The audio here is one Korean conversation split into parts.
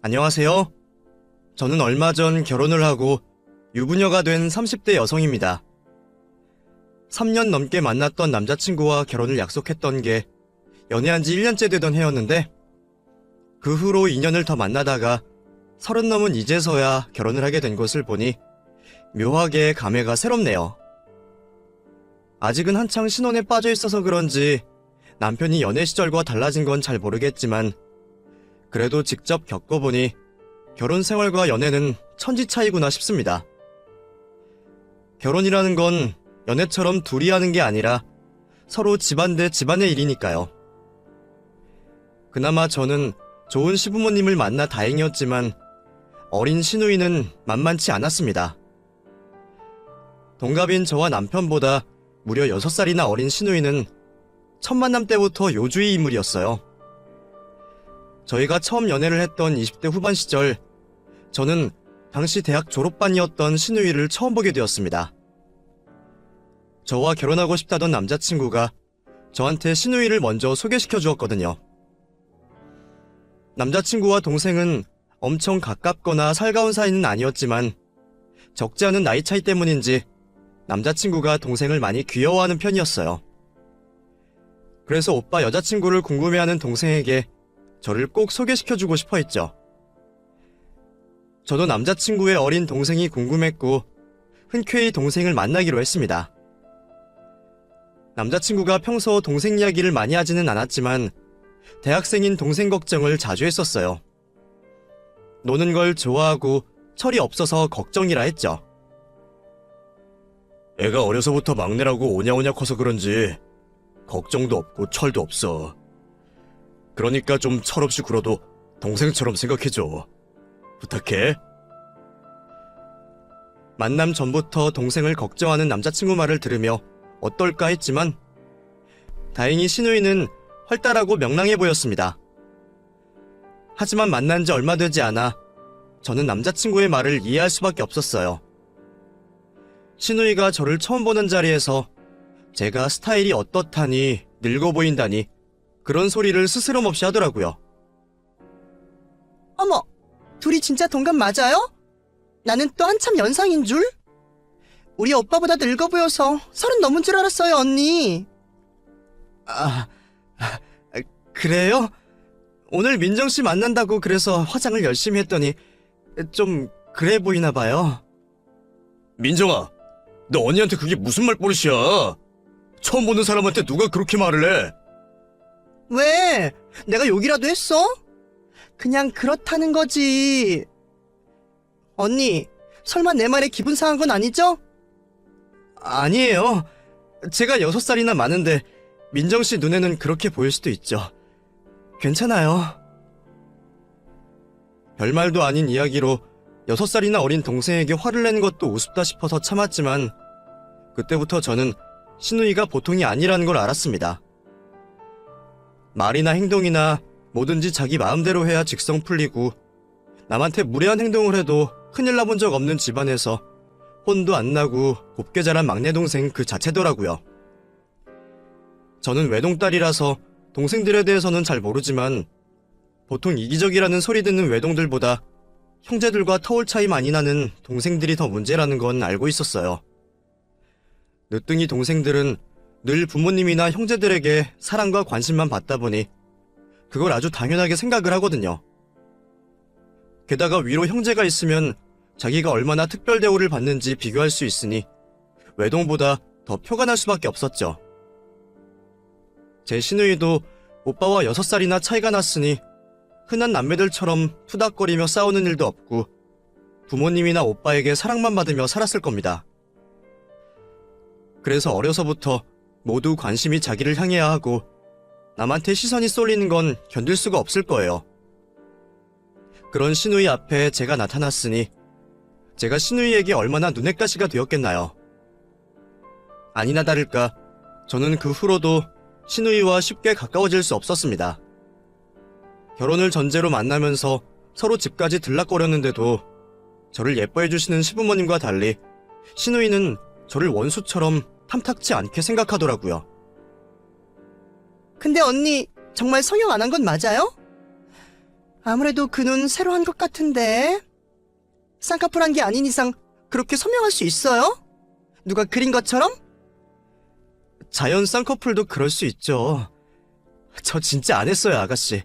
안녕하세요. 저는 얼마 전 결혼을 하고 유부녀가 된 30대 여성입니다. 3년 넘게 만났던 남자친구와 결혼을 약속했던 게 연애한 지 1년째 되던 해였는데 그 후로 2년을 더 만나다가 30 넘은 이제서야 결혼을 하게 된 것을 보니 묘하게 감회가 새롭네요. 아직은 한창 신혼에 빠져 있어서 그런지 남편이 연애 시절과 달라진 건 잘 모르겠지만 그래도 직접 겪어보니 결혼 생활과 연애는 천지 차이구나 싶습니다. 결혼이라는 건 연애처럼 둘이 하는 게 아니라 서로 집안 대 집안의 일이니까요. 그나마 저는 좋은 시부모님을 만나 다행이었지만 어린 시누이는 만만치 않았습니다. 동갑인 저와 남편보다 무려 6살이나 어린 시누이는 첫 만남 때부터 요주의 인물이었어요. 저희가 처음 연애를 했던 20대 후반 시절, 저는 당시 대학 졸업반이었던 시누이를 처음 보게 되었습니다. 저와 결혼하고 싶다던 남자친구가 저한테 시누이를 먼저 소개시켜 주었거든요. 남자친구와 동생은 엄청 가깝거나 살가운 사이는 아니었지만 적지 않은 나이 차이 때문인지 남자친구가 동생을 많이 귀여워하는 편이었어요. 그래서 오빠 여자친구를 궁금해하는 동생에게 저를 꼭 소개시켜주고 싶어 했죠. 저도 남자친구의 어린 동생이 궁금했고 흔쾌히 동생을 만나기로 했습니다. 남자친구가 평소 동생 이야기를 많이 하지는 않았지만 대학생인 동생 걱정을 자주 했었어요. 노는 걸 좋아하고 철이 없어서 걱정이라 했죠. 애가 어려서부터 막내라고 오냐오냐 커서 그런지 걱정도 없고 철도 없어. 그러니까 좀 철없이 굴어도 동생처럼 생각해줘. 부탁해. 만남 전부터 동생을 걱정하는 남자친구 말을 들으며 어떨까 했지만 다행히 시누이는 활달하고 명랑해 보였습니다. 하지만 만난 지 얼마 되지 않아 저는 남자친구의 말을 이해할 수밖에 없었어요. 시누이가 저를 처음 보는 자리에서 제가 스타일이 어떻다니 늙어 보인다니 그런 소리를 스스럼없이 하더라고요. 어머, 둘이 진짜 동갑 맞아요? 나는 또 한참 연상인 줄? 우리 오빠보다 늙어 보여서 30 넘은 줄 알았어요, 언니. 그래요? 오늘 민정씨 만난다고 그래서 화장을 열심히 했더니 좀 그래 보이나 봐요. 민정아, 너 언니한테 그게 무슨 말버릇이야? 처음 보는 사람한테 누가 그렇게 말을 해? 왜? 내가 욕이라도 했어? 그냥 그렇다는 거지. 언니, 설마 내 말에 기분 상한 건 아니죠? 아니에요. 제가 6살이나 많은데 민정씨 눈에는 그렇게 보일 수도 있죠. 괜찮아요. 별말도 아닌 이야기로 6살이나 어린 동생에게 화를 내는 것도 우습다 싶어서 참았지만 그때부터 저는 시누이가 보통이 아니라는 걸 알았습니다. 말이나 행동이나 뭐든지 자기 마음대로 해야 직성 풀리고 남한테 무례한 행동을 해도 큰일 나본 적 없는 집안에서 혼도 안 나고 곱게 자란 막내 동생 그 자체더라고요. 저는 외동딸이라서 동생들에 대해서는 잘 모르지만 보통 이기적이라는 소리 듣는 외동들보다 형제들과 터울 차이 많이 나는 동생들이 더 문제라는 건 알고 있었어요. 늦둥이 동생들은 늘 부모님이나 형제들에게 사랑과 관심만 받다 보니 그걸 아주 당연하게 생각을 하거든요. 게다가 위로 형제가 있으면 자기가 얼마나 특별 대우를 받는지 비교할 수 있으니 외동보다 더 표가 날 수밖에 없었죠. 제 시누이도 오빠와 6살이나 차이가 났으니 흔한 남매들처럼 투닥거리며 싸우는 일도 없고 부모님이나 오빠에게 사랑만 받으며 살았을 겁니다. 그래서 어려서부터 모두 관심이 자기를 향해야 하고 남한테 시선이 쏠리는 건 견딜 수가 없을 거예요. 그런 시누이 앞에 제가 나타났으니 제가 시누이에게 얼마나 눈엣가시가 되었겠나요. 아니나 다를까 저는 그 후로도 시누이와 쉽게 가까워질 수 없었습니다. 결혼을 전제로 만나면서 서로 집까지 들락거렸는데도 저를 예뻐해 주시는 시부모님과 달리 시누이는 저를 원수처럼 탐탁치 않게 생각하더라고요. 근데 언니, 정말 성형 안 한 건 맞아요? 아무래도 그 눈 새로 한 것 같은데. 쌍꺼풀한 게 아닌 이상 그렇게 선명할 수 있어요? 누가 그린 것처럼? 자연 쌍꺼풀도 그럴 수 있죠. 저 진짜 안 했어요, 아가씨.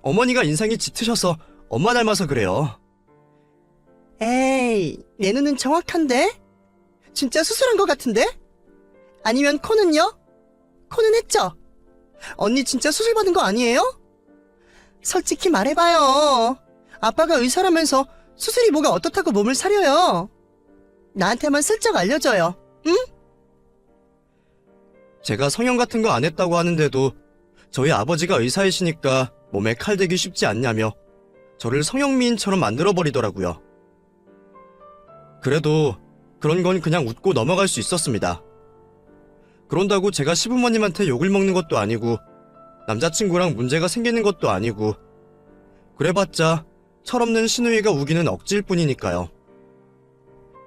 어머니가 인상이 짙으셔서 엄마 닮아서 그래요. 에이, 내 눈은 정확한데? 진짜 수술한 것 같은데? 아니면 코는요? 코는 했죠? 언니 진짜 수술 받은 거 아니에요? 솔직히 말해봐요. 아빠가 의사라면서 수술이 뭐가 어떻다고 몸을 사려요? 나한테만 슬쩍 알려줘요. 응? 제가 성형 같은 거 안 했다고 하는데도 저희 아버지가 의사이시니까 몸에 칼 대기 쉽지 않냐며 저를 성형미인처럼 만들어버리더라고요. 그래도 그런 건 그냥 웃고 넘어갈 수 있었습니다. 그런다고 제가 시부모님한테 욕을 먹는 것도 아니고 남자친구랑 문제가 생기는 것도 아니고 그래봤자 철없는 시누이가 우기는 억지일 뿐이니까요.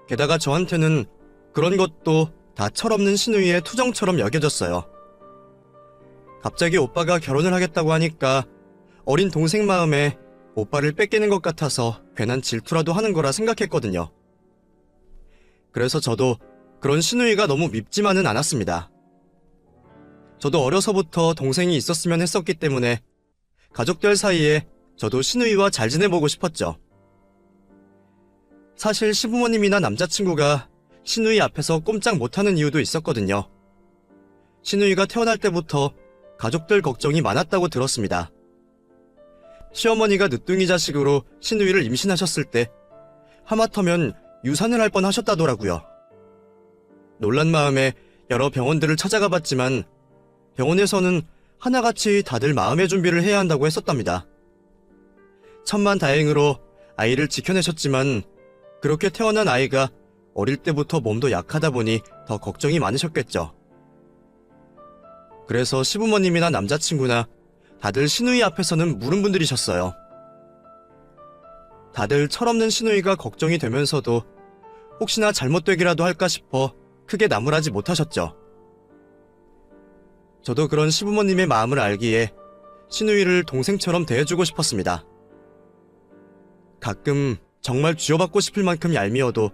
게다가 저한테는 그런 것도 다 철없는 시누이의 투정처럼 여겨졌어요. 갑자기 오빠가 결혼을 하겠다고 하니까 어린 동생 마음에 오빠를 뺏기는 것 같아서 괜한 질투라도 하는 거라 생각했거든요. 그래서 저도 그런 시누이가 너무 밉지만은 않았습니다. 저도 어려서부터 동생이 있었으면 했었기 때문에 가족들 사이에 저도 시누이와 잘 지내보고 싶었죠. 사실 시부모님이나 남자친구가 시누이 앞에서 꼼짝 못하는 이유도 있었거든요. 시누이가 태어날 때부터 가족들 걱정이 많았다고 들었습니다. 시어머니가 늦둥이 자식으로 시누이를 임신하셨을 때 하마터면 유산을 할 뻔하셨다더라고요. 놀란 마음에 여러 병원들을 찾아가 봤지만 병원에서는 하나같이 다들 마음의 준비를 해야 한다고 했었답니다. 천만다행으로 아이를 지켜내셨지만 그렇게 태어난 아이가 어릴 때부터 몸도 약하다 보니 더 걱정이 많으셨겠죠. 그래서 시부모님이나 남자친구나 다들 시누이 앞에서는 무릎분들이셨어요. 다들 철없는 시누이가 걱정이 되면서도 혹시나 잘못되기라도 할까 싶어 크게 나무라지 못하셨죠. 저도 그런 시부모님의 마음을 알기에 시누이를 동생처럼 대해주고 싶었습니다. 가끔 정말 쥐어받고 싶을 만큼 얄미워도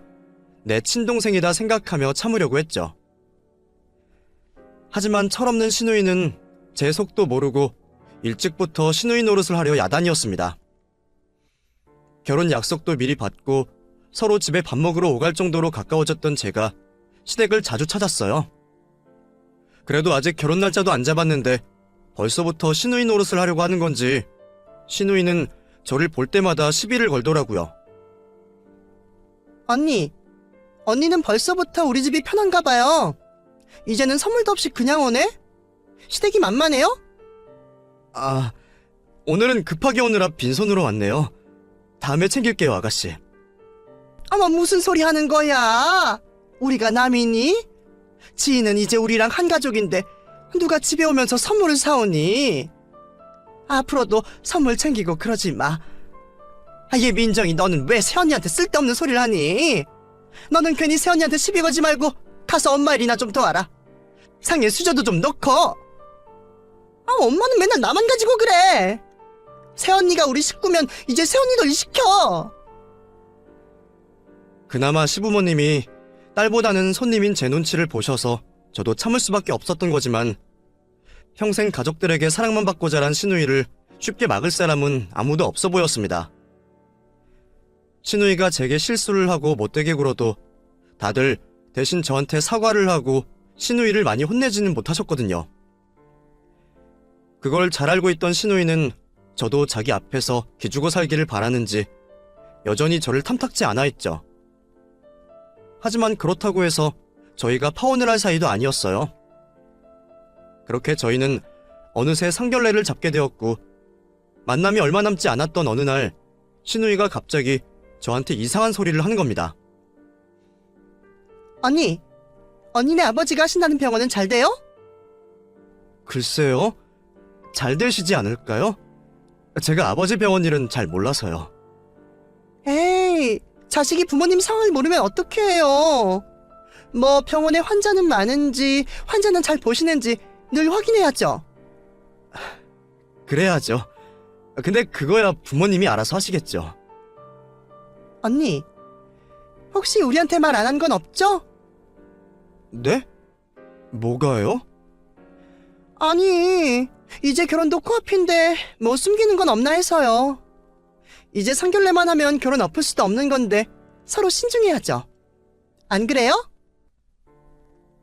내 친동생이다 생각하며 참으려고 했죠. 하지만 철없는 시누이는 제 속도 모르고 일찍부터 시누이 노릇을 하려 야단이었습니다. 결혼 약속도 미리 받고 서로 집에 밥 먹으러 오갈 정도로 가까워졌던 제가 시댁을 자주 찾았어요. 그래도 아직 결혼 날짜도 안 잡았는데 벌써부터 시누이 노릇을 하려고 하는 건지 시누이는 저를 볼 때마다 시비를 걸더라고요. 언니는 벌써부터 우리 집이 편한가 봐요. 이제는 선물도 없이 그냥 오네? 시댁이 만만해요? 아, 오늘은 급하게 오느라 빈손으로 왔네요. 다음에 챙길게요, 아가씨. 어머, 무슨 소리 하는 거야? 우리가 남이니? 지인은 이제 우리랑 한 가족인데 누가 집에 오면서 선물을 사오니? 앞으로도 선물 챙기고 그러지 마. 얘 민정이, 너는 왜 새언니한테 쓸데없는 소리를 하니? 너는 괜히 새언니한테 시비 걸지 말고 가서 엄마 일이나 좀 도와라. 상에 수저도 좀 넣고. 엄마는 맨날 나만 가지고 그래. 새언니가 우리 식구면 이제 새언니도 일 시켜. 그나마 시부모님이 딸보다는 손님인 제 눈치를 보셔서 저도 참을 수밖에 없었던 거지만 평생 가족들에게 사랑만 받고 자란 시누이를 쉽게 막을 사람은 아무도 없어 보였습니다. 시누이가 제게 실수를 하고 못되게 굴어도 다들 대신 저한테 사과를 하고 시누이를 많이 혼내지는 못하셨거든요. 그걸 잘 알고 있던 시누이는 저도 자기 앞에서 기죽어 살기를 바라는지 여전히 저를 탐탁지 않아 했죠. 하지만 그렇다고 해서 저희가 파혼을 할 사이도 아니었어요. 그렇게 저희는 어느새 상견례를 잡게 되었고 만남이 얼마 남지 않았던 어느 날 시누이가 갑자기 저한테 이상한 소리를 하는 겁니다. 언니네 아버지가 하신다는 병원은 잘 돼요? 글쎄요, 잘 되시지 않을까요? 제가 아버지 병원 일은 잘 몰라서요. 에이, 자식이 부모님 상황을 모르면 어떻게 해요? 뭐 병원에 환자는 많은지 환자는 잘 보시는지 늘 확인해야죠. 그래야죠. 근데 그거야 부모님이 알아서 하시겠죠. 언니, 혹시 우리한테 말 안 한 건 없죠? 네? 뭐가요? 아니, 이제 결혼도 코앞인데 뭐 숨기는 건 없나 해서요. 이제 상견례만 하면 결혼 엎을 수도 없는 건데 서로 신중해야죠. 안 그래요?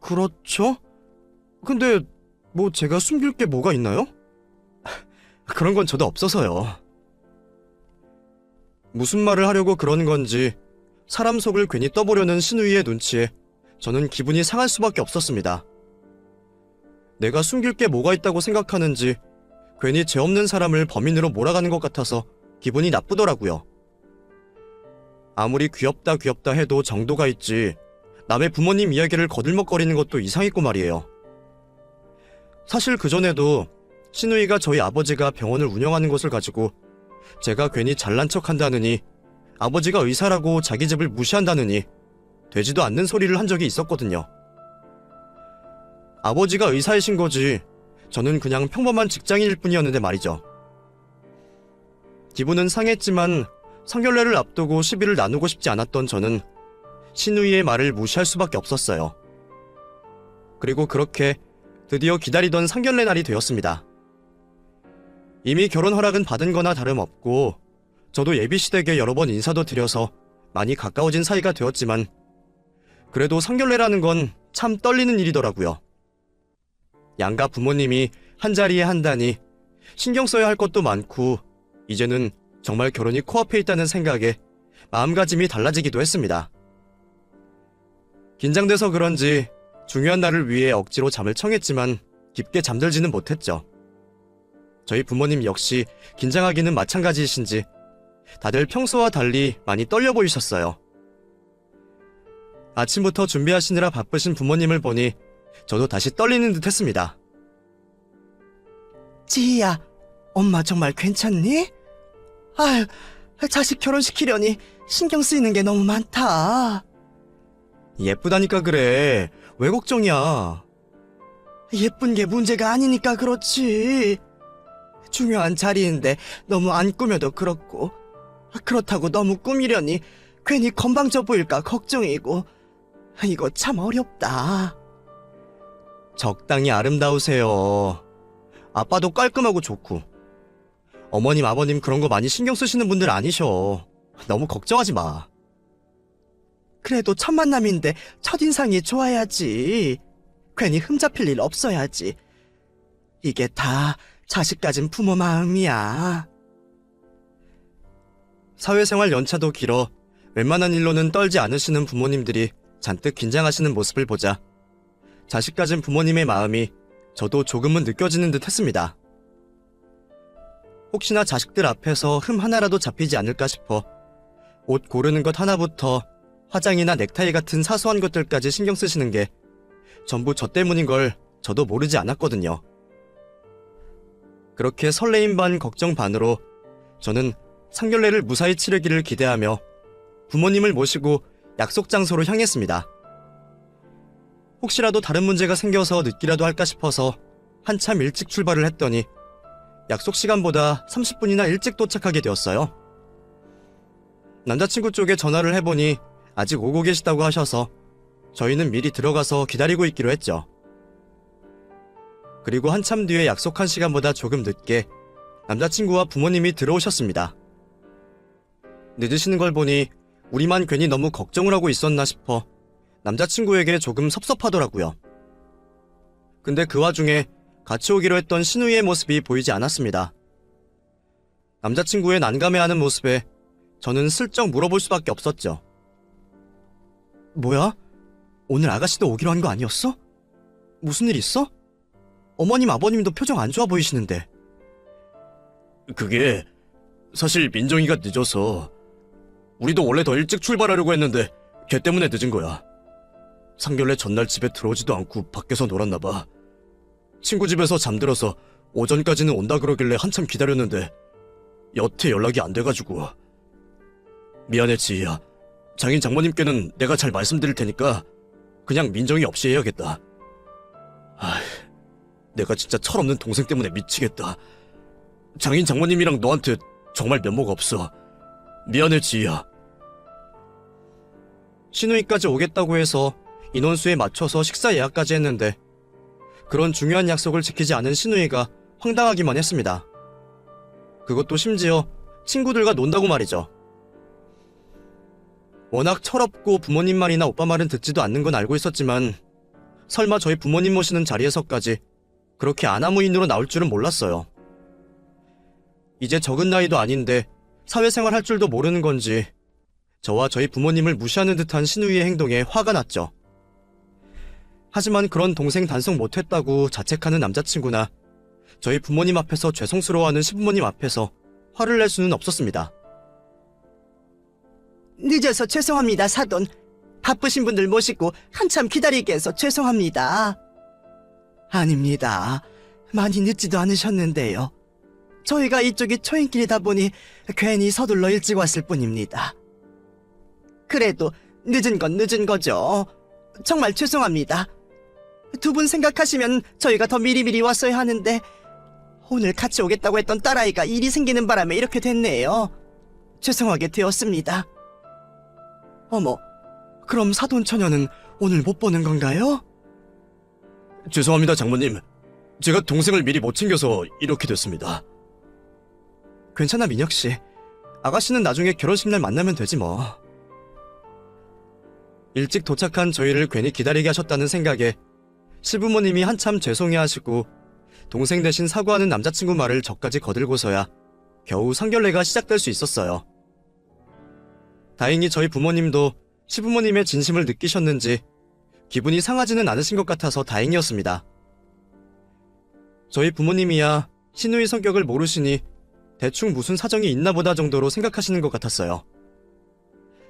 그렇죠? 근데 뭐 제가 숨길 게 뭐가 있나요? 그런 건 저도 없어서요. 무슨 말을 하려고 그러는 건지 사람 속을 괜히 떠보려는 신우이의 눈치에 저는 기분이 상할 수밖에 없었습니다. 내가 숨길 게 뭐가 있다고 생각하는지 괜히 죄 없는 사람을 범인으로 몰아가는 것 같아서 기분이 나쁘더라고요. 아무리 귀엽다 해도 정도가 있지 남의 부모님 이야기를 거들먹거리는 것도 이상했고 말이에요. 사실 그전에도 신우이가 저희 아버지가 병원을 운영하는 것을 가지고 제가 괜히 잘난 척한다느니 아버지가 의사라고 자기 집을 무시한다느니 되지도 않는 소리를 한 적이 있었거든요. 아버지가 의사이신 거지 저는 그냥 평범한 직장인일 뿐이었는데 말이죠. 기분은 상했지만 상견례를 앞두고 시비를 나누고 싶지 않았던 저는 신우이의 말을 무시할 수밖에 없었어요. 그리고 그렇게 드디어 기다리던 상견례 날이 되었습니다. 이미 결혼 허락은 받은 거나 다름없고 저도 예비시댁에 여러 번 인사도 드려서 많이 가까워진 사이가 되었지만 그래도 상견례라는 건 참 떨리는 일이더라고요. 양가 부모님이 한자리에 한다니 신경 써야 할 것도 많고 이제는 정말 결혼이 코앞에 있다는 생각에 마음가짐이 달라지기도 했습니다. 긴장돼서 그런지 중요한 날을 위해 억지로 잠을 청했지만 깊게 잠들지는 못했죠. 저희 부모님 역시 긴장하기는 마찬가지이신지 다들 평소와 달리 많이 떨려 보이셨어요. 아침부터 준비하시느라 바쁘신 부모님을 보니 저도 다시 떨리는 듯 했습니다. 지희야, 엄마 정말 괜찮니? 아유, 자식 결혼시키려니 신경 쓰이는 게 너무 많다. 예쁘다니까 그래. 왜 걱정이야? 예쁜 게 문제가 아니니까 그렇지. 중요한 자리인데 너무 안 꾸며도 그렇고 그렇다고 너무 꾸미려니 괜히 건방져 보일까 걱정이고 이거 참 어렵다. 적당히 아름다우세요. 아빠도 깔끔하고 좋고. 어머님, 아버님 그런 거 많이 신경 쓰시는 분들 아니셔. 너무 걱정하지 마. 그래도 첫 만남인데 첫인상이 좋아야지. 괜히 흠잡힐 일 없어야지. 이게 다 자식 가진 부모 마음이야. 사회생활 연차도 길어 웬만한 일로는 떨지 않으시는 부모님들이 잔뜩 긴장하시는 모습을 보자 자식 가진 부모님의 마음이 저도 조금은 느껴지는 듯 했습니다. 혹시나 자식들 앞에서 흠 하나라도 잡히지 않을까 싶어 옷 고르는 것 하나부터 화장이나 넥타이 같은 사소한 것들까지 신경 쓰시는 게 전부 저 때문인 걸 저도 모르지 않았거든요. 그렇게 설레임 반 걱정 반으로 저는 상견례를 무사히 치르기를 기대하며 부모님을 모시고 약속 장소로 향했습니다. 혹시라도 다른 문제가 생겨서 늦기라도 할까 싶어서 한참 일찍 출발을 했더니 약속 시간보다 30분이나 일찍 도착하게 되었어요. 남자친구 쪽에 전화를 해보니 아직 오고 계시다고 하셔서 저희는 미리 들어가서 기다리고 있기로 했죠. 그리고 한참 뒤에 약속한 시간보다 조금 늦게 남자친구와 부모님이 들어오셨습니다. 늦으시는 걸 보니 우리만 괜히 너무 걱정을 하고 있었나 싶어 남자친구에게 조금 섭섭하더라고요. 근데 그 와중에 같이 오기로 했던 신우이의 모습이 보이지 않았습니다. 남자친구의 난감해하는 모습에 저는 슬쩍 물어볼 수밖에 없었죠. 뭐야? 오늘 아가씨도 오기로 한 거 아니었어? 무슨 일 있어? 어머님 아버님도 표정 안 좋아 보이시는데. 그게 사실 민정이가 늦어서 우리도 원래 더 일찍 출발하려고 했는데 걔 때문에 늦은 거야. 상견례 전날 집에 들어오지도 않고 밖에서 놀았나 봐. 친구 집에서 잠들어서 오전까지는 온다 그러길래 한참 기다렸는데 여태 연락이 안 돼가지고. 미안해 지희야. 장인 장모님께는 내가 잘 말씀드릴 테니까 그냥 민정이 없이 해야겠다. 내가 진짜 철없는 동생 때문에 미치겠다. 장인 장모님이랑 너한테 정말 면모가 없어. 미안해, 지희야. 신우이까지 오겠다고 해서 인원수에 맞춰서 식사 예약까지 했는데 그런 중요한 약속을 지키지 않은 신우이가 황당하기만 했습니다. 그것도 심지어 친구들과 논다고 말이죠. 워낙 철없고 부모님 말이나 오빠 말은 듣지도 않는 건 알고 있었지만 설마 저희 부모님 모시는 자리에서까지 그렇게 아나무인으로 나올 줄은 몰랐어요. 이제 적은 나이도 아닌데 사회생활 할 줄도 모르는 건지 저와 저희 부모님을 무시하는 듯한 신우이의 행동에 화가 났죠. 하지만 그런 동생 단속 못했다고 자책하는 남자친구나 저희 부모님 앞에서 죄송스러워하는 시부모님 앞에서 화를 낼 수는 없었습니다. 늦어서 죄송합니다, 사돈. 바쁘신 분들 모시고 한참 기다리게 해서 죄송합니다. 아닙니다. 많이 늦지도 않으셨는데요. 저희가 이쪽이 초행길이다 보니 괜히 서둘러 일찍 왔을 뿐입니다. 그래도 늦은 건 늦은 거죠. 정말 죄송합니다. 두 분 생각하시면 저희가 더 미리미리 왔어야 하는데 오늘 같이 오겠다고 했던 딸아이가 일이 생기는 바람에 이렇게 됐네요. 죄송하게 되었습니다. 어머, 그럼 사돈 처녀는 오늘 못 보는 건가요? 죄송합니다, 장모님. 제가 동생을 미리 못 챙겨서 이렇게 됐습니다. 괜찮아, 민혁씨. 아가씨는 나중에 결혼식 날 만나면 되지 뭐. 일찍 도착한 저희를 괜히 기다리게 하셨다는 생각에 시부모님이 한참 죄송해하시고 동생 대신 사과하는 남자친구 말을 저까지 거들고서야 겨우 상견례가 시작될 수 있었어요. 다행히 저희 부모님도 시부모님의 진심을 느끼셨는지 기분이 상하지는 않으신 것 같아서 다행이었습니다. 저희 부모님이야 신우이 성격을 모르시니 대충 무슨 사정이 있나 보다 정도로 생각하시는 것 같았어요.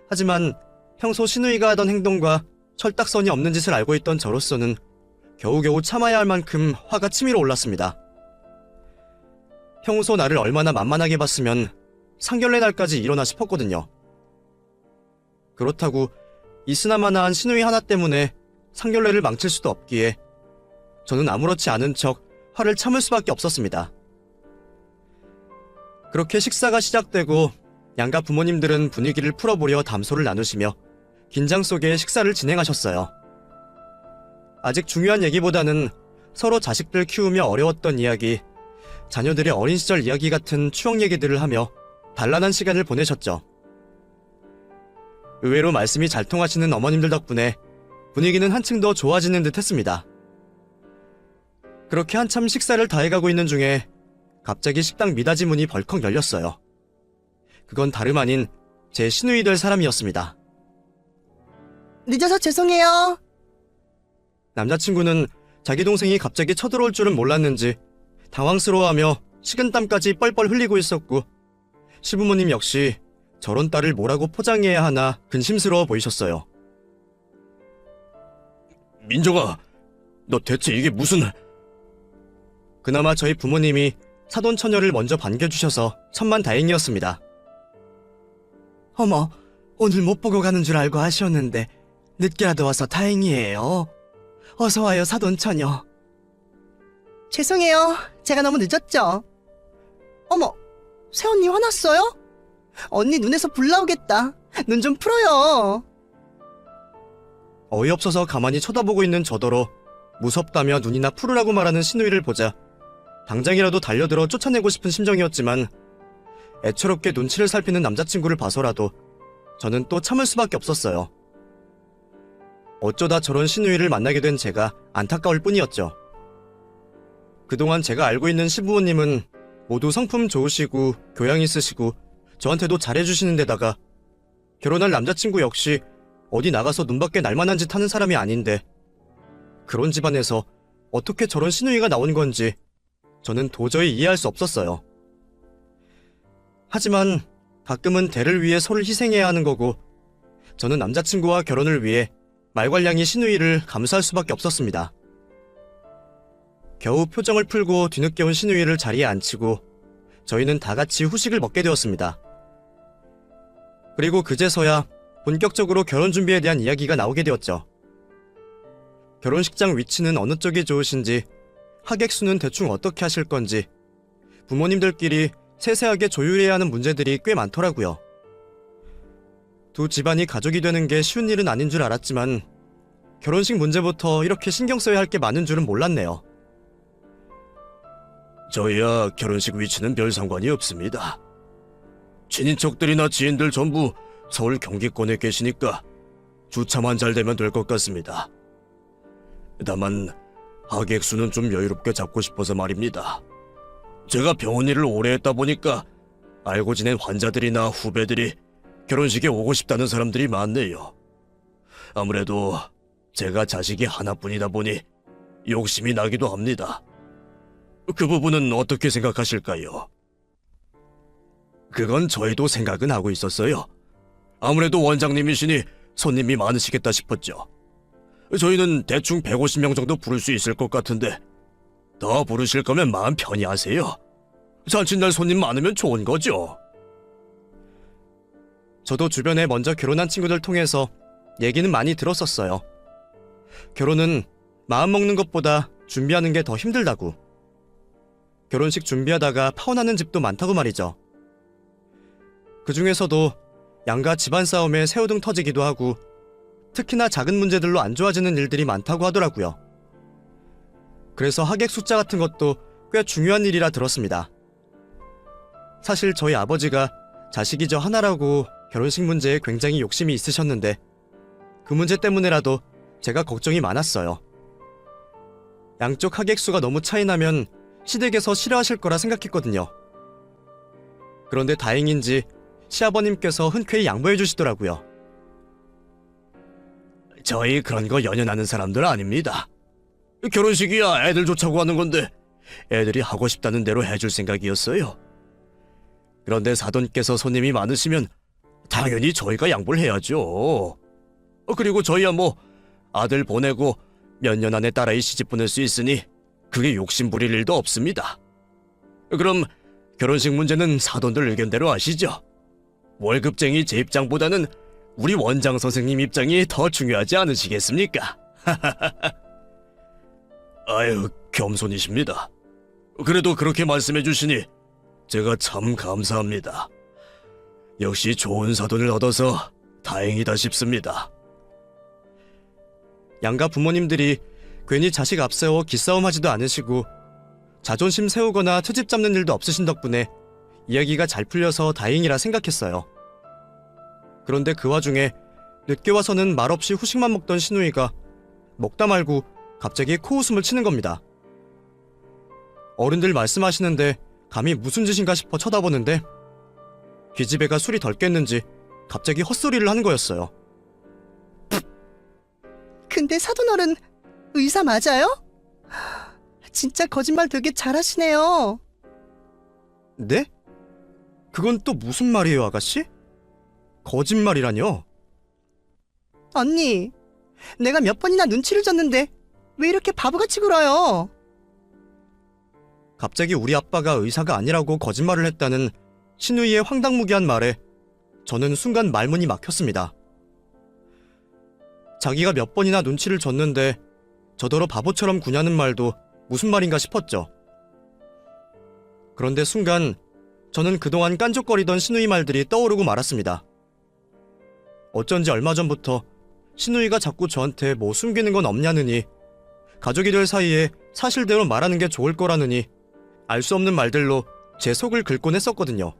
하지만 평소 신우이가 하던 행동과 철딱선이 없는 짓을 알고 있던 저로서는 겨우겨우 참아야 할 만큼 화가 치밀어 올랐습니다. 평소 나를 얼마나 만만하게 봤으면 상견례 날까지 일어나 싶었거든요. 그렇다고 이스나마나한 신우이 하나 때문에 상견례를 망칠 수도 없기에 저는 아무렇지 않은 척 화를 참을 수밖에 없었습니다. 그렇게 식사가 시작되고 양가 부모님들은 분위기를 풀어보려 담소를 나누시며 긴장 속에 식사를 진행하셨어요. 아직 중요한 얘기보다는 서로 자식들 키우며 어려웠던 이야기, 자녀들의 어린 시절 이야기 같은 추억 얘기들을 하며 단란한 시간을 보내셨죠. 의외로 말씀이 잘 통하시는 어머님들 덕분에 분위기는 한층 더 좋아지는 듯 했습니다. 그렇게 한참 식사를 다해가고 있는 중에 갑자기 식당 미닫이 문이 벌컥 열렸어요. 그건 다름 아닌 제 시누이 될 사람이었습니다. 늦어서 죄송해요. 남자친구는 자기 동생이 갑자기 쳐들어올 줄은 몰랐는지 당황스러워하며 식은땀까지 뻘뻘 흘리고 있었고 시부모님 역시 저런 딸을 뭐라고 포장해야 하나 근심스러워 보이셨어요. 민정아, 너 대체 이게 무슨... 그나마 저희 부모님이 사돈 처녀를 먼저 반겨주셔서 천만다행이었습니다. 어머, 오늘 못 보고 가는 줄 알고 아쉬웠는데 늦게라도 와서 다행이에요. 어서 와요, 사돈 처녀. 죄송해요. 제가 너무 늦었죠. 어머, 새언니 화났어요? 언니 눈에서 불 나오겠다. 눈 좀 풀어요. 어이없어서 가만히 쳐다보고 있는 저더러 무섭다며 눈이나 풀으라고 말하는 시누이를 보자 당장이라도 달려들어 쫓아내고 싶은 심정이었지만 애처롭게 눈치를 살피는 남자친구를 봐서라도 저는 또 참을 수밖에 없었어요. 어쩌다 저런 시누이를 만나게 된 제가 안타까울 뿐이었죠. 그동안 제가 알고 있는 시부모님은 모두 성품 좋으시고 교양 있으시고 저한테도 잘해주시는 데다가 결혼할 남자친구 역시 어디 나가서 눈밖에 날만한 짓 하는 사람이 아닌데 그런 집안에서 어떻게 저런 시누이가 나온 건지 저는 도저히 이해할 수 없었어요. 하지만 가끔은 대를 위해 소를 희생해야 하는 거고 저는 남자친구와 결혼을 위해 말괄량이 시누이를 감수할 수밖에 없었습니다. 겨우 표정을 풀고 뒤늦게 온 시누이를 자리에 앉히고 저희는 다 같이 후식을 먹게 되었습니다. 그리고 그제서야 본격적으로 결혼 준비에 대한 이야기가 나오게 되었죠. 결혼식장 위치는 어느 쪽이 좋으신지, 하객 수는 대충 어떻게 하실 건지, 부모님들끼리 세세하게 조율해야 하는 문제들이 꽤 많더라고요. 두 집안이 가족이 되는 게 쉬운 일은 아닌 줄 알았지만 결혼식 문제부터 이렇게 신경 써야 할 게 많은 줄은 몰랐네요. 저희야 결혼식 위치는 별 상관이 없습니다. 친인척들이나 지인들 전부 서울 경기권에 계시니까 주차만 잘 되면 될 것 같습니다. 다만 하객 수는 좀 여유롭게 잡고 싶어서 말입니다. 제가 병원 일을 오래 했다 보니까 알고 지낸 환자들이나 후배들이 결혼식에 오고 싶다는 사람들이 많네요. 아무래도 제가 자식이 하나뿐이다 보니 욕심이 나기도 합니다. 그 부분은 어떻게 생각하실까요? 그건 저희도 생각은 하고 있었어요. 아무래도 원장님이시니 손님이 많으시겠다 싶었죠. 저희는 대충 150명 정도 부를 수 있을 것 같은데 더 부르실 거면 마음 편히 하세요. 잔칫날 손님 많으면 좋은 거죠. 저도 주변에 먼저 결혼한 친구들 통해서 얘기는 많이 들었었어요. 결혼은 마음 먹는 것보다 준비하는 게 더 힘들다고. 결혼식 준비하다가 파혼하는 집도 많다고 말이죠. 그 중에서도 양가 집안 싸움에 새우등 터지기도 하고 특히나 작은 문제들로 안 좋아지는 일들이 많다고 하더라고요. 그래서 하객 숫자 같은 것도 꽤 중요한 일이라 들었습니다. 사실 저희 아버지가 자식이 저 하나라고 결혼식 문제에 굉장히 욕심이 있으셨는데 그 문제 때문에라도 제가 걱정이 많았어요. 양쪽 하객 수가 너무 차이 나면 시댁에서 싫어하실 거라 생각했거든요. 그런데 다행인지 시아버님께서 흔쾌히 양보해 주시더라고요. 저희 그런 거 연연하는 사람들 아닙니다. 결혼식이야 애들 좋자고 하는 건데 애들이 하고 싶다는 대로 해줄 생각이었어요. 그런데 사돈께서 손님이 많으시면 당연히 저희가 양보를 해야죠. 그리고 저희야 뭐 아들 보내고 몇 년 안에 딸아이 시집 보낼 수 있으니 그게 욕심 부릴 일도 없습니다. 그럼 결혼식 문제는 사돈들 의견대로 하시죠. 월급쟁이 제 입장보다는 우리 원장 선생님 입장이 더 중요하지 않으시겠습니까? 아유, 겸손이십니다. 그래도 그렇게 말씀해 주시니 제가 참 감사합니다. 역시 좋은 사돈을 얻어서 다행이다 싶습니다. 양가 부모님들이 괜히 자식 앞세워 기싸움하지도 않으시고 자존심 세우거나 트집 잡는 일도 없으신 덕분에 이야기가 잘 풀려서 다행이라 생각했어요. 그런데 그 와중에 늦게 와서는 말없이 후식만 먹던 신우이가 먹다 말고 갑자기 코웃음을 치는 겁니다. 어른들 말씀하시는데 감히 무슨 짓인가 싶어 쳐다보는데 기집애가 술이 덜 깼는지 갑자기 헛소리를 하는 거였어요. 근데 사돈어른 의사 맞아요? 진짜 거짓말 되게 잘하시네요. 네? 그건 또 무슨 말이에요, 아가씨? 거짓말이라뇨? 언니, 내가 몇 번이나 눈치를 줬는데 왜 이렇게 바보같이 굴어요? 갑자기 우리 아빠가 의사가 아니라고 거짓말을 했다는 신우이의 황당무계한 말에 저는 순간 말문이 막혔습니다. 자기가 몇 번이나 눈치를 줬는데 저더러 바보처럼 구냐는 말도 무슨 말인가 싶었죠. 그런데 순간 저는 그동안 깐족거리던 신우이 말들이 떠오르고 말았습니다. 어쩐지 얼마 전부터 신우이가 자꾸 저한테 뭐 숨기는 건 없냐느니 가족이 될 사이에 사실대로 말하는 게 좋을 거라느니 알 수 없는 말들로 제 속을 긁곤 했었거든요.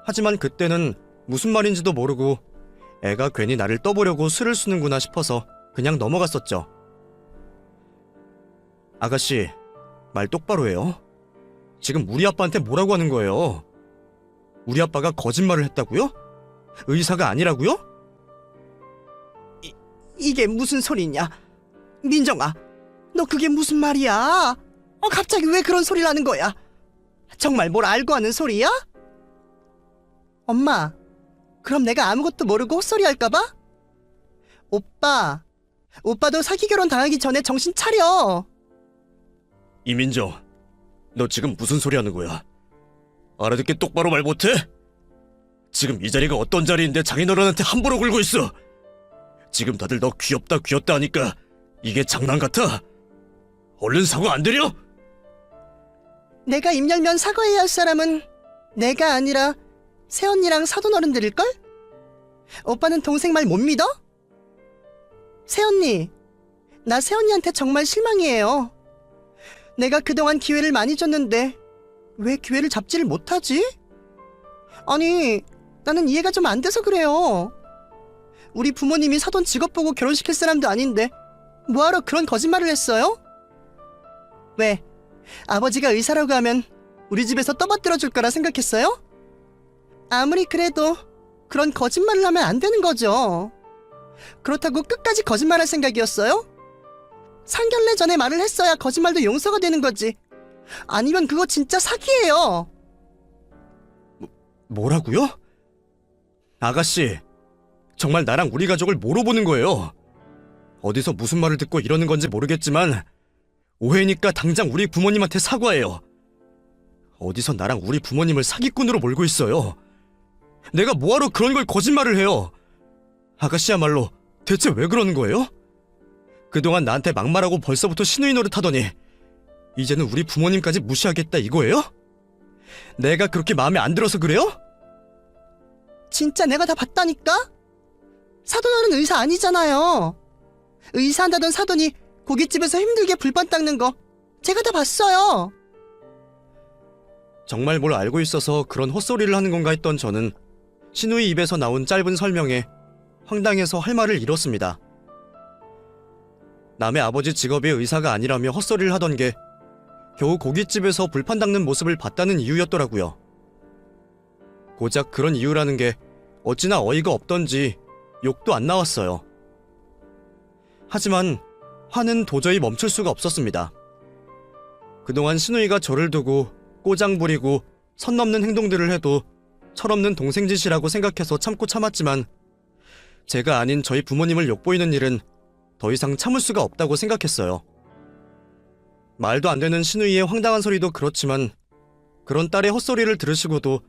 하지만 그때는 무슨 말인지도 모르고 애가 괜히 나를 떠보려고 수를 쓰는구나 싶어서 그냥 넘어갔었죠. 아가씨, 말 똑바로 해요. 지금 우리 아빠한테 뭐라고 하는 거예요? 우리 아빠가 거짓말을 했다고요? 의사가 아니라고요? 이게 무슨 소리냐? 민정아, 너 그게 무슨 말이야? 갑자기 왜 그런 소리를 하는 거야? 정말 뭘 알고 하는 소리야? 엄마, 그럼 내가 아무것도 모르고 헛소리 할까봐? 오빠도 사기 결혼 당하기 전에 정신 차려. 이민정, 너 지금 무슨 소리 하는 거야? 알아듣게 똑바로 말 못해? 지금 이 자리가 어떤 자리인데 장인어른한테 함부로 굴고 있어. 지금 다들 너 귀엽다 귀엽다 하니까 이게 장난 같아? 얼른 사과 안 들여? 내가 입 열면 사과해야 할 사람은 내가 아니라 새언니랑 사돈어른들일걸? 오빠는 동생 말 못 믿어? 새언니, 나 새언니한테 정말 실망이에요. 내가 그동안 기회를 많이 줬는데 왜 기회를 잡지를 못하지? 아니, 나는 이해가 좀 안 돼서 그래요. 우리 부모님이 사돈 직업 보고 결혼시킬 사람도 아닌데 뭐하러 그런 거짓말을 했어요? 왜? 아버지가 의사라고 하면 우리 집에서 떠받들어 줄 거라 생각했어요? 아무리 그래도 그런 거짓말을 하면 안 되는 거죠. 그렇다고 끝까지 거짓말할 생각이었어요? 상견례 전에 말을 했어야 거짓말도 용서가 되는 거지. 아니면 그거 진짜 사기예요. 뭐라고요? 아가씨, 정말 나랑 우리 가족을 뭐로 보는 거예요? 어디서 무슨 말을 듣고 이러는 건지 모르겠지만 오해니까 당장 우리 부모님한테 사과해요. 어디서 나랑 우리 부모님을 사기꾼으로 몰고 있어요. 내가 뭐하러 그런 걸 거짓말을 해요? 아가씨야말로 대체 왜 그러는 거예요? 그동안 나한테 막말하고 벌써부터 시누이 노릇하더니 이제는 우리 부모님까지 무시하겠다 이거예요? 내가 그렇게 마음에 안 들어서 그래요? 진짜 내가 다 봤다니까? 사돈어른 의사 아니잖아요. 의사한다던 사돈이 고깃집에서 힘들게 불판 닦는 거 제가 다 봤어요. 정말 뭘 알고 있어서 그런 헛소리를 하는 건가 했던 저는 시누이 입에서 나온 짧은 설명에 황당해서 할 말을 잃었습니다. 남의 아버지 직업이 의사가 아니라며 헛소리를 하던 게 겨우 고깃집에서 불판 닦는 모습을 봤다는 이유였더라고요. 고작 그런 이유라는 게 어찌나 어이가 없던지 욕도 안 나왔어요. 하지만 화는 도저히 멈출 수가 없었습니다. 그동안 시누이가 저를 두고 꼬장 부리고 선 넘는 행동들을 해도 철없는 동생 짓이라고 생각해서 참고 참았지만 제가 아닌 저희 부모님을 욕보이는 일은 더 이상 참을 수가 없다고 생각했어요. 말도 안 되는 시누이의 황당한 소리도 그렇지만 그런 딸의 헛소리를 들으시고도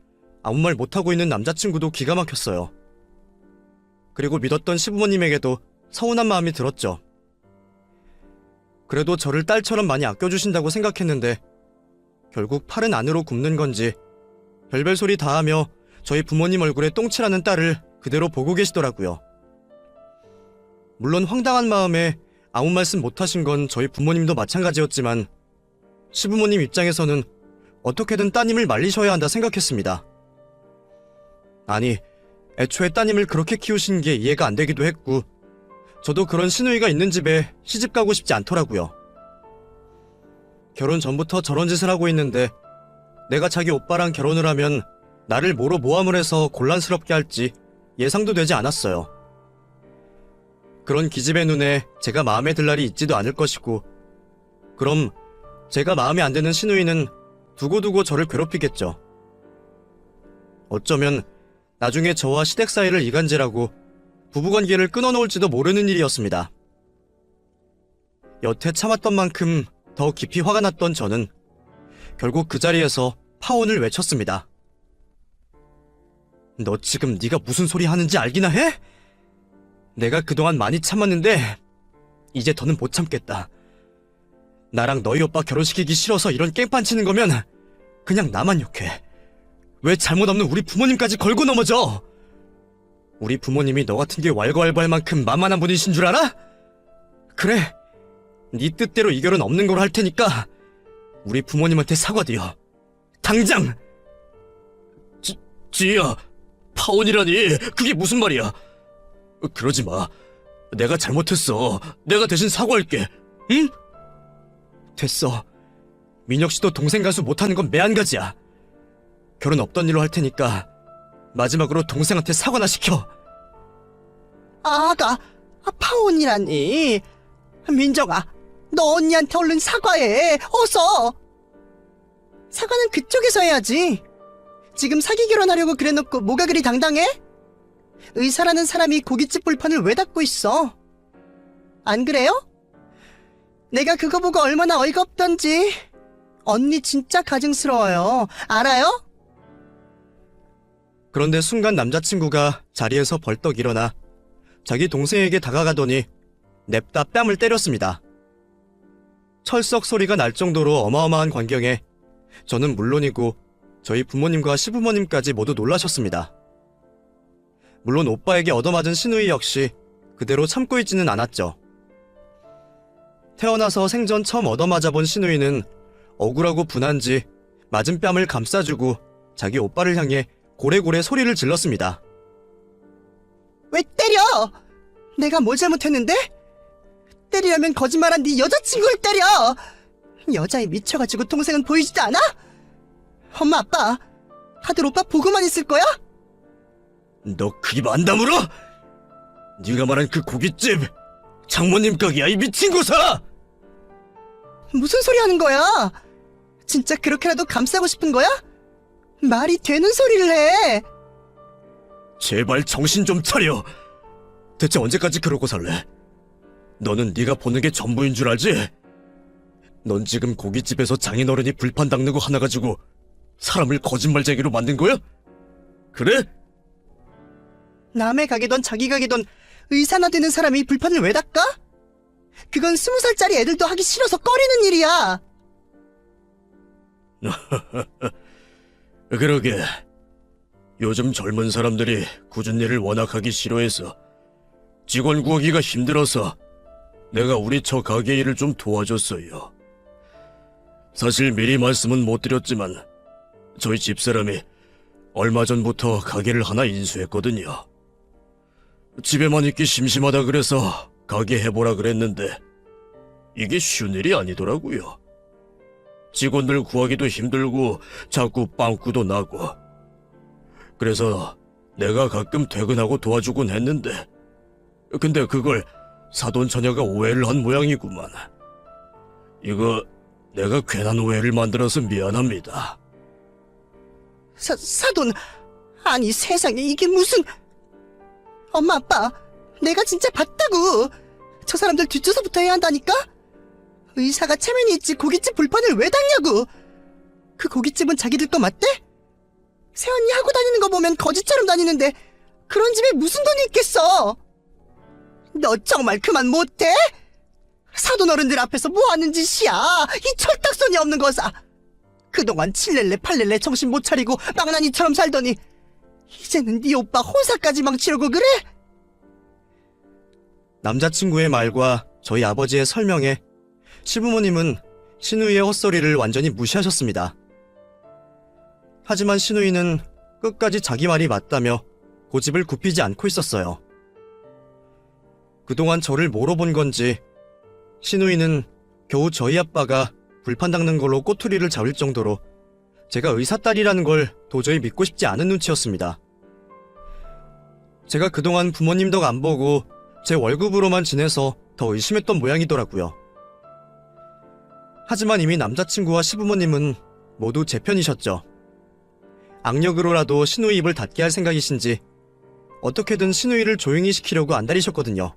아무 말 못하고 있는 남자친구도 기가 막혔어요. 그리고 믿었던 시부모님에게도 서운한 마음이 들었죠. 그래도 저를 딸처럼 많이 아껴주신다고 생각했는데 결국 팔은 안으로 굽는 건지 별별 소리 다 하며 저희 부모님 얼굴에 똥칠하는 딸을 그대로 보고 계시더라고요. 물론 황당한 마음에 아무 말씀 못하신 건 저희 부모님도 마찬가지였지만 시부모님 입장에서는 어떻게든 따님을 말리셔야 한다 생각했습니다. 아니, 애초에 따님을 그렇게 키우신 게 이해가 안 되기도 했고 저도 그런 시누이가 있는 집에 시집 가고 싶지 않더라고요. 결혼 전부터 저런 짓을 하고 있는데 내가 자기 오빠랑 결혼을 하면 나를 뭐로 모함을 해서 곤란스럽게 할지 예상도 되지 않았어요. 그런 기집애 눈에 제가 마음에 들 날이 있지도 않을 것이고 그럼 제가 마음에 안 드는 시누이는 두고두고 저를 괴롭히겠죠. 어쩌면 나중에 저와 시댁 사이를 이간질하고 부부관계를 끊어놓을지도 모르는 일이었습니다. 여태 참았던 만큼 더 깊이 화가 났던 저는 결국 그 자리에서 파혼을 외쳤습니다. 너 지금 네가 무슨 소리 하는지 알기나 해? 내가 그동안 많이 참았는데 이제 더는 못 참겠다. 나랑 너희 오빠 결혼시키기 싫어서 이런 깽판 치는 거면 그냥 나만 욕해. 왜 잘못 없는 우리 부모님까지 걸고 넘어져? 우리 부모님이 너 같은 게 왈가왈부할 만큼 만만한 분이신 줄 알아? 그래, 네 뜻대로 이 결혼 없는 걸로 할 테니까 우리 부모님한테 사과드려. 당장! 지희야, 파혼이라니 그게 무슨 말이야? 그러지 마. 내가 잘못했어. 내가 대신 사과할게. 응? 됐어. 민혁 씨도 동생 가수 못하는 건 매한가지야. 결혼 없던 일로 할 테니까 마지막으로 동생한테 사과나 시켜. 아가, 파혼이라니. 민정아, 너 언니한테 얼른 사과해. 어서. 사과는 그쪽에서 해야지. 지금 사기 결혼하려고 그래놓고 뭐가 그리 당당해? 의사라는 사람이 고깃집 불판을 왜 닫고 있어? 안 그래요? 내가 그거 보고 얼마나 어이가 없던지. 언니 진짜 가증스러워요. 알아요? 그런데 순간 남자친구가 자리에서 벌떡 일어나 자기 동생에게 다가가더니 냅다 뺨을 때렸습니다. 철썩 소리가 날 정도로 어마어마한 광경에 저는 물론이고 저희 부모님과 시부모님까지 모두 놀라셨습니다. 물론 오빠에게 얻어맞은 신우이 역시 그대로 참고 있지는 않았죠. 태어나서 생전 처음 얻어맞아본 신우이는 억울하고 분한지 맞은 뺨을 감싸주고 자기 오빠를 향해 고래고래 소리를 질렀습니다. 왜 때려? 내가 뭘 잘못했는데? 때리려면 거짓말한 네 여자친구를 때려! 여자에 미쳐가지고 동생은 보이지도 않아? 엄마 아빠 다들 오빠 보고만 있을 거야? 너 그 입 안 다물어? 네가 말한 그 고깃집 장모님 가게야, 이 미친 고사! 무슨 소리 하는 거야? 진짜 그렇게라도 감싸고 싶은 거야? 말이 되는 소리를 해. 제발 정신 좀 차려. 대체 언제까지 그러고 살래? 너는 네가 보는 게 전부인 줄 알지? 넌 지금 고깃집에서 장인어른이 불판 닦는 거 하나 가지고 사람을 거짓말쟁이로 만든 거야? 그래? 남의 가게든 자기 가게든 의사나 되는 사람이 불판을 왜 닦아? 그건 20살짜리 애들도 하기 싫어서 꺼리는 일이야. 그러게. 요즘 젊은 사람들이 굳은 일을 워낙 하기 싫어해서 직원 구하기가 힘들어서 내가 우리 처 가게 일을 좀 도와줬어요. 사실 미리 말씀은 못 드렸지만 저희 집사람이 얼마 전부터 가게를 하나 인수했거든요. 집에만 있기 심심하다 그래서 가게 해보라 그랬는데 이게 쉬운 일이 아니더라고요. 직원들 구하기도 힘들고 자꾸 빵꾸도 나고. 그래서 내가 가끔 퇴근하고 도와주곤 했는데 근데 그걸 사돈 처녀가 오해를 한 모양이구만. 이거 내가 괜한 오해를 만들어서 미안합니다. 사돈, 아니 세상에 이게 무슨... 엄마 아빠, 내가 진짜 봤다고. 저 사람들 뒷조사부터 해야 한다니까? 의사가 체면이 있지 고깃집 불판을 왜 닦냐고. 그 고깃집은 자기들 거 맞대? 새언니 하고 다니는 거 보면 거지처럼 다니는데 그런 집에 무슨 돈이 있겠어. 너 정말 그만 못해? 사돈 어른들 앞에서 뭐 하는 짓이야? 이 철딱선이 없는 거사. 그동안 칠렐레 팔렐레 정신 못 차리고 망나니처럼 살더니 이제는 네 오빠 혼사까지 망치려고 그래? 남자친구의 말과 저희 아버지의 설명에 시부모님은 신우이의 헛소리를 완전히 무시하셨습니다. 하지만 신우이는 끝까지 자기 말이 맞다며 고집을 굽히지 않고 있었어요. 그동안 저를 뭐로 본 건지 신우이는 겨우 저희 아빠가 불판 닦는 걸로 꼬투리를 잡을 정도로 제가 의사딸이라는 걸 도저히 믿고 싶지 않은 눈치였습니다. 제가 그동안 부모님 덕 안 보고 제 월급으로만 지내서 더 의심했던 모양이더라고요. 하지만 이미 남자친구와 시부모님은 모두 제 편이셨죠. 악력으로라도 신우이 입을 닫게 할 생각이신지 어떻게든 신우이를 조용히 시키려고 안달이셨거든요.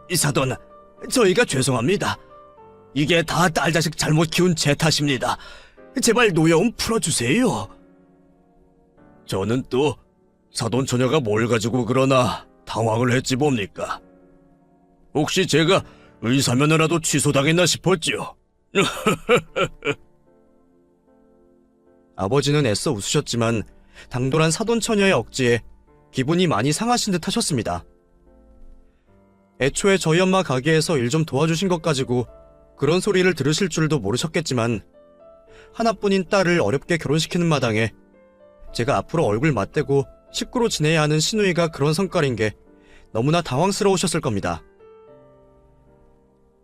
이사돈, 저희가 죄송합니다. 이게 다 딸 자식 잘못 키운 제 탓입니다. 제발 노여움 풀어주세요. 저는 또 사돈 처녀가 뭘 가지고 그러나 당황을 했지 뭡니까. 혹시 제가 의사면허라도 취소당했나 싶었지요. 아버지는 애써 웃으셨지만 당돌한 사돈 처녀의 억지에 기분이 많이 상하신 듯 하셨습니다. 애초에 저희 엄마 가게에서 일 좀 도와주신 것 가지고 그런 소리를 들으실 줄도 모르셨겠지만 하나뿐인 딸을 어렵게 결혼시키는 마당에 제가 앞으로 얼굴 맞대고 식구로 지내야 하는 신우이가 그런 성깔인 게 너무나 당황스러우셨을 겁니다.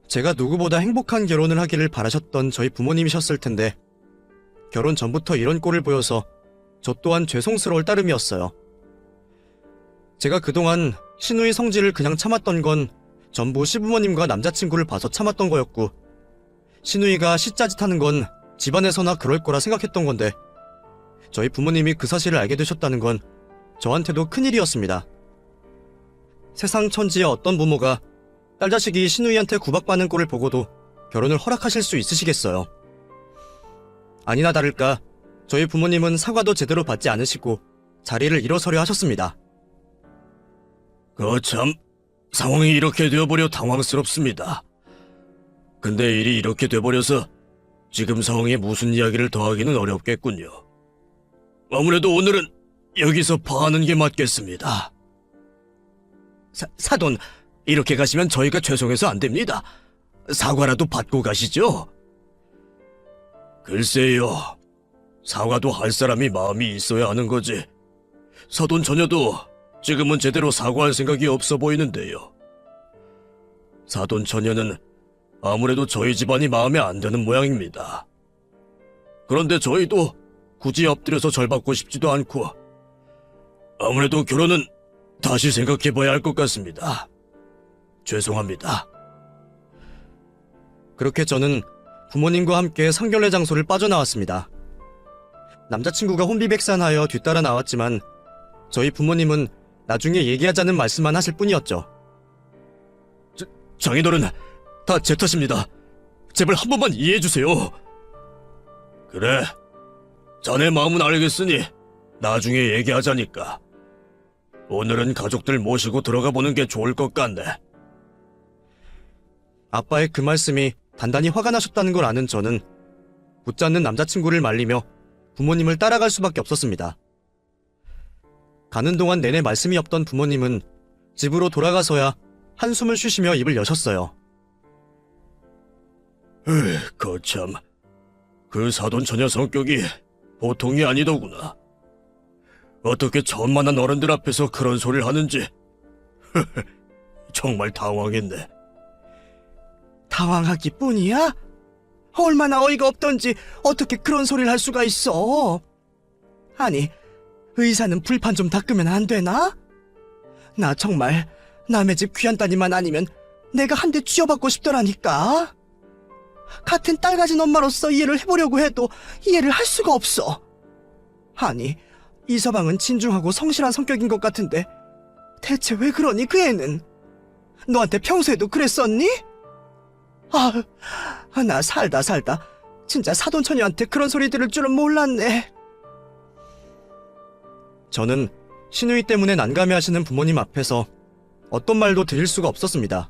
제가 누구보다 행복한 결혼을 하기를 바라셨던 저희 부모님이셨을 텐데 결혼 전부터 이런 꼴을 보여서 저 또한 죄송스러울 따름이었어요. 제가 그동안 신우이 성질을 그냥 참았던 건 전부 시부모님과 남자친구를 봐서 참았던 거였고 신우이가 시짜짓하는 건 집안에서나 그럴 거라 생각했던 건데 저희 부모님이 그 사실을 알게 되셨다는 건 저한테도 큰일이었습니다. 세상 천지의 어떤 부모가 딸 자식이 신우이한테 구박받는 꼴을 보고도 결혼을 허락하실 수 있으시겠어요. 아니나 다를까 저희 부모님은 사과도 제대로 받지 않으시고 자리를 일어서려 하셨습니다. 거참, 상황이 이렇게 되어버려 당황스럽습니다. 근데 일이 이렇게 돼버려서 지금 상황에 무슨 이야기를 더하기는 어렵겠군요. 아무래도 오늘은 여기서 파하는 게 맞겠습니다. 사돈, 이렇게 가시면 저희가 죄송해서 안 됩니다. 사과라도 받고 가시죠. 글쎄요, 사과도 할 사람이 마음이 있어야 하는 거지. 사돈 처녀도 지금은 제대로 사과할 생각이 없어 보이는데요. 사돈 처녀는 아무래도 저희 집안이 마음에 안 드는 모양입니다. 그런데 저희도 굳이 엎드려서 절 받고 싶지도 않고 아무래도 결혼은 다시 생각해봐야 할 것 같습니다. 죄송합니다. 그렇게 저는 부모님과 함께 상견례 장소를 빠져나왔습니다. 남자친구가 혼비백산하여 뒤따라 나왔지만 저희 부모님은 나중에 얘기하자는 말씀만 하실 뿐이었죠. 장인어른, 다 제 탓입니다. 제발 한 번만 이해해주세요. 그래, 자네 마음은 알겠으니 나중에 얘기하자니까. 오늘은 가족들 모시고 들어가 보는 게 좋을 것 같네. 아빠의 그 말씀이 단단히 화가 나셨다는 걸 아는 저는 붙잡는 남자친구를 말리며 부모님을 따라갈 수밖에 없었습니다. 가는 동안 내내 말씀이 없던 부모님은 집으로 돌아가서야 한숨을 쉬시며 입을 여셨어요. 거참, 그 사돈 처녀 성격이 보통이 아니더구나. 어떻게 처음 만난 어른들 앞에서 그런 소리를 하는지 정말 당황했네. 당황하기 뿐이야? 얼마나 어이가 없던지 어떻게 그런 소리를 할 수가 있어? 아니, 의사는 불판 좀 닦으면 안 되나? 나 정말 남의 집 귀한 따님만 아니면 내가 한 대 쥐어받고 싶더라니까. 같은 딸 가진 엄마로서 이해를 해보려고 해도 이해를 할 수가 없어. 아니, 이서방은 진중하고 성실한 성격인 것 같은데 대체 왜 그러니 그 애는? 너한테 평소에도 그랬었니? 나 살다 진짜 사돈처녀한테 그런 소리 들을 줄은 몰랐네. 저는 시누이 때문에 난감해하시는 부모님 앞에서 어떤 말도 드릴 수가 없었습니다.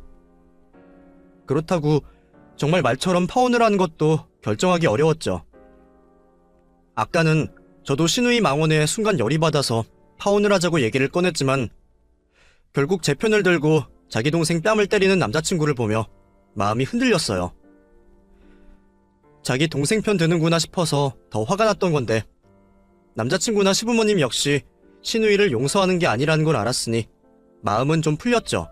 그렇다고 정말 말처럼 파혼을 하는 것도 결정하기 어려웠죠. 아까는 저도 시누이 망언에 순간 열이 받아서 파혼을 하자고 얘기를 꺼냈지만 결국 제 편을 들고 자기 동생 뺨을 때리는 남자친구를 보며 마음이 흔들렸어요. 자기 동생 편 드는구나 싶어서 더 화가 났던 건데 남자친구나 시부모님 역시 시누이를 용서하는 게 아니라는 걸 알았으니 마음은 좀 풀렸죠.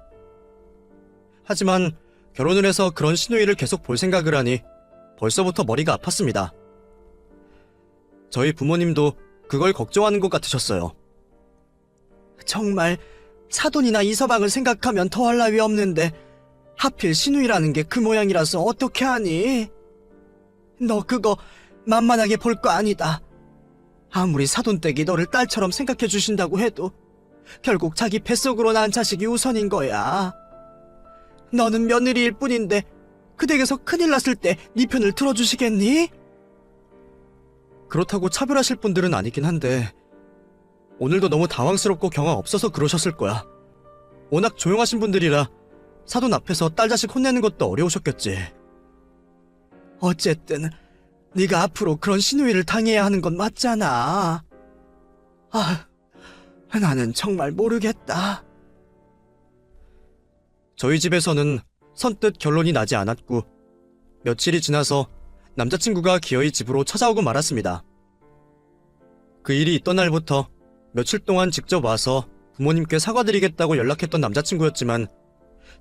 하지만 결혼을 해서 그런 시누이를 계속 볼 생각을 하니 벌써부터 머리가 아팠습니다. 저희 부모님도 그걸 걱정하는 것 같으셨어요. 정말 사돈이나 이서방을 생각하면 더할 나위 없는데 하필 시누이라는 게 그 모양이라서 어떻게 하니? 너 그거 만만하게 볼 거 아니다. 아무리 사돈댁이 너를 딸처럼 생각해 주신다고 해도 결국 자기 뱃속으로 낳은 자식이 우선인 거야. 너는 며느리일 뿐인데 그 댁에서 큰일 났을 때 네 편을 들어주시겠니? 그렇다고 차별하실 분들은 아니긴 한데 오늘도 너무 당황스럽고 경황 없어서 그러셨을 거야. 워낙 조용하신 분들이라 사돈 앞에서 딸 자식 혼내는 것도 어려우셨겠지. 어쨌든 네가 앞으로 그런 시누이를 당해야 하는 건 맞잖아. 나는 정말 모르겠다. 저희 집에서는 선뜻 결론이 나지 않았고 며칠이 지나서 남자친구가 기어이 집으로 찾아오고 말았습니다. 그 일이 있던 날부터 며칠 동안 직접 와서 부모님께 사과드리겠다고 연락했던 남자친구였지만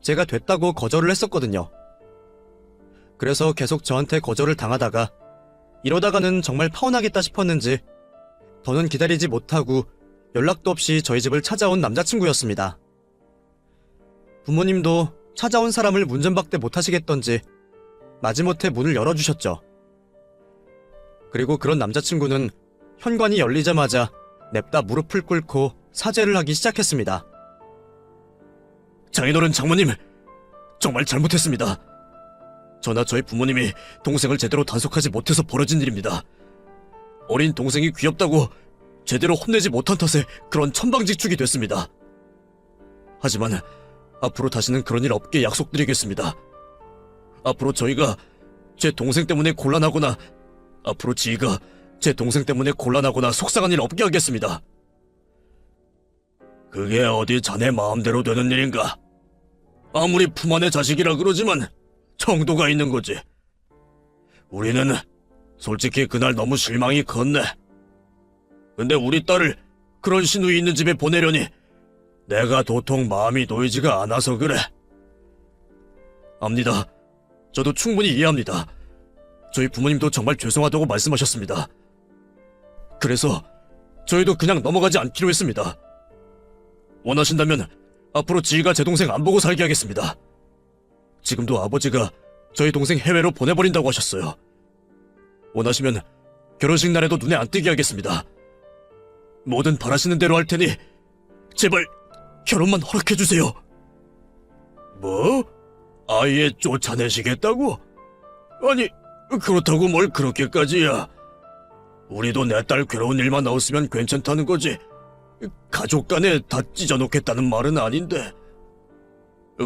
제가 됐다고 거절을 했었거든요. 그래서 계속 저한테 거절을 당하다가 이러다가는 정말 파혼하겠다 싶었는지 더는 기다리지 못하고 연락도 없이 저희 집을 찾아온 남자친구였습니다. 부모님도 찾아온 사람을 문전박대 못하시겠던지 마지못해 문을 열어주셨죠. 그리고 그런 남자친구는 현관이 열리자마자 냅다 무릎을 꿇고 사죄를 하기 시작했습니다. 장인어른, 장모님, 정말 잘못했습니다. 저나 저희 부모님이 동생을 제대로 단속하지 못해서 벌어진 일입니다. 어린 동생이 귀엽다고 제대로 혼내지 못한 탓에 그런 천방지축이 됐습니다. 하지만 앞으로 다시는 그런 일 없게 약속드리겠습니다. 앞으로 저희가 제 동생 때문에 곤란하거나 앞으로 지희가 제 동생 때문에 곤란하거나 속상한 일 없게 하겠습니다. 그게 어디 자네 마음대로 되는 일인가? 아무리 품 안의 자식이라 그러지만 정도가 있는 거지. 우리는 솔직히 그날 너무 실망이 컸네. 근데 우리 딸을 그런 신우이 있는 집에 보내려니 내가 도통 마음이 놓이지가 않아서 그래. 압니다. 저도 충분히 이해합니다. 저희 부모님도 정말 죄송하다고 말씀하셨습니다. 그래서 저희도 그냥 넘어가지 않기로 했습니다. 원하신다면 앞으로 지희가 제 동생 안 보고 살게 하겠습니다. 지금도 아버지가 저희 동생 해외로 보내버린다고 하셨어요. 원하시면 결혼식 날에도 눈에 안 띄게 하겠습니다. 뭐든 바라시는 대로 할 테니 제발 결혼만 허락해주세요. 뭐? 아예 쫓아내시겠다고? 아니, 그렇다고 뭘 그렇게까지야. 우리도 내 딸 괴로운 일만 없으면 괜찮다는 거지. 가족 간에 다 찢어놓겠다는 말은 아닌데.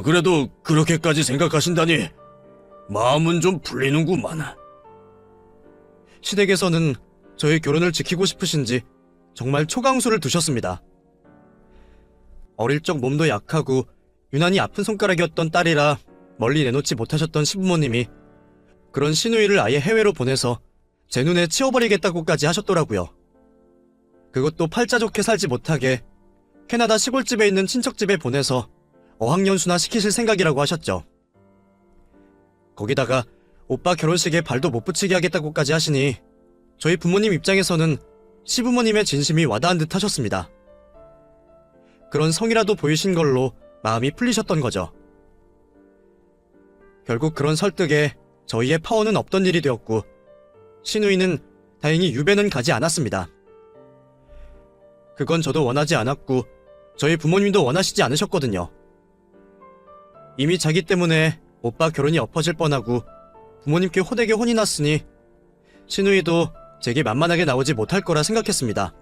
그래도 그렇게까지 생각하신다니 마음은 좀 풀리는구만. 시댁에서는 저희 결혼을 지키고 싶으신지 정말 초강수를 두셨습니다. 어릴 적 몸도 약하고 유난히 아픈 손가락이었던 딸이라 멀리 내놓지 못하셨던 시부모님이 그런 시누이를 아예 해외로 보내서 제 눈에 치워버리겠다고까지 하셨더라고요. 그것도 팔자 좋게 살지 못하게 캐나다 시골집에 있는 친척집에 보내서 어학연수나 시키실 생각이라고 하셨죠. 거기다가 오빠 결혼식에 발도 못 붙이게 하겠다고까지 하시니 저희 부모님 입장에서는 시부모님의 진심이 와닿은 듯 하셨습니다. 그런 성이라도 보이신 걸로 마음이 풀리셨던 거죠. 결국 그런 설득에 저희의 파워는 없던 일이 되었고 시누이는 다행히 유배는 가지 않았습니다. 그건 저도 원하지 않았고 저희 부모님도 원하시지 않으셨거든요. 이미 자기 때문에 오빠 결혼이 엎어질 뻔하고 부모님께 호되게 혼이 났으니 시누이도 제게 만만하게 나오지 못할 거라 생각했습니다.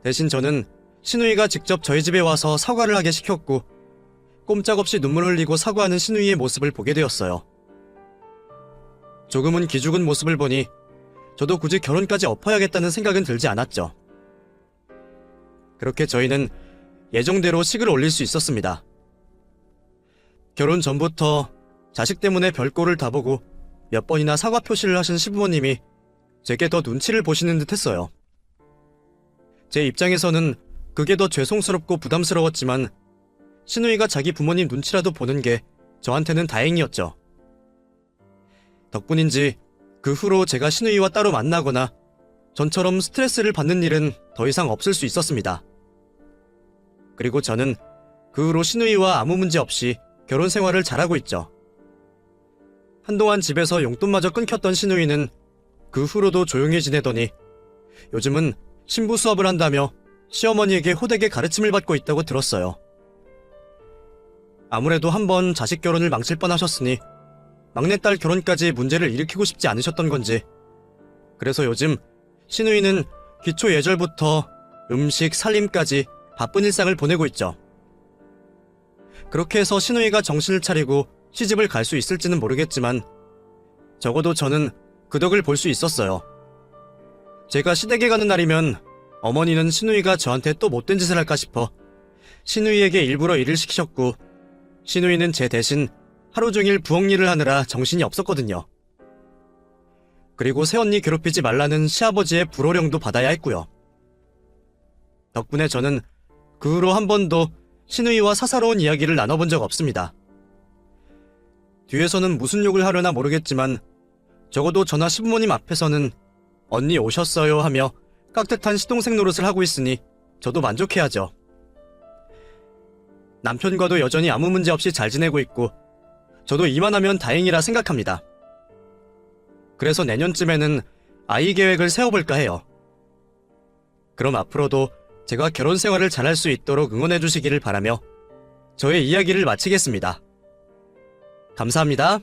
대신 저는 시누이가 직접 저희 집에 와서 사과를 하게 시켰고 꼼짝없이 눈물 흘리고 사과하는 시누이의 모습을 보게 되었어요. 조금은 기죽은 모습을 보니 저도 굳이 결혼까지 엎어야겠다는 생각은 들지 않았죠. 그렇게 저희는 예정대로 식을 올릴 수 있었습니다. 결혼 전부터 자식 때문에 별꼴을 다 보고 몇 번이나 사과 표시를 하신 시부모님이 제게 더 눈치를 보시는 듯 했어요. 제 입장에서는 그게 더 죄송스럽고 부담스러웠지만 시누이가 자기 부모님 눈치라도 보는 게 저한테는 다행이었죠. 덕분인지 그 후로 제가 시누이와 따로 만나거나 전처럼 스트레스를 받는 일은 더 이상 없을 수 있었습니다. 그리고 저는 그 후로 시누이와 아무 문제 없이 결혼 생활을 잘하고 있죠. 한동안 집에서 용돈마저 끊겼던 시누이는 그 후로도 조용히 지내더니 요즘은 신부 수업을 한다며 시어머니에게 호되게 가르침을 받고 있다고 들었어요. 아무래도 한번 자식 결혼을 망칠 뻔하셨으니 막내딸 결혼까지 문제를 일으키고 싶지 않으셨던 건지 그래서 요즘 시누이는 기초 예절부터 음식, 살림까지 바쁜 일상을 보내고 있죠. 그렇게 해서 시누이가 정신을 차리고 시집을 갈 수 있을지는 모르겠지만 적어도 저는 그 덕을 볼 수 있었어요. 제가 시댁에 가는 날이면 어머니는 시누이가 저한테 또 못된 짓을 할까 싶어 시누이에게 일부러 일을 시키셨고 시누이는 제 대신 하루 종일 부엌 일을 하느라 정신이 없었거든요. 그리고 새언니 괴롭히지 말라는 시아버지의 불호령도 받아야 했고요. 덕분에 저는 그 후로 한 번도 시누이와 사사로운 이야기를 나눠본 적 없습니다. 뒤에서는 무슨 욕을 하려나 모르겠지만 적어도 저나 시부모님 앞에서는 언니 오셨어요 하며 깍듯한 시동생 노릇을 하고 있으니 저도 만족해야죠. 남편과도 여전히 아무 문제 없이 잘 지내고 있고 저도 이만하면 다행이라 생각합니다. 그래서 내년쯤에는 아이 계획을 세워볼까 해요. 그럼 앞으로도 제가 결혼 생활을 잘할 수 있도록 응원해 주시기를 바라며 저의 이야기를 마치겠습니다. 감사합니다.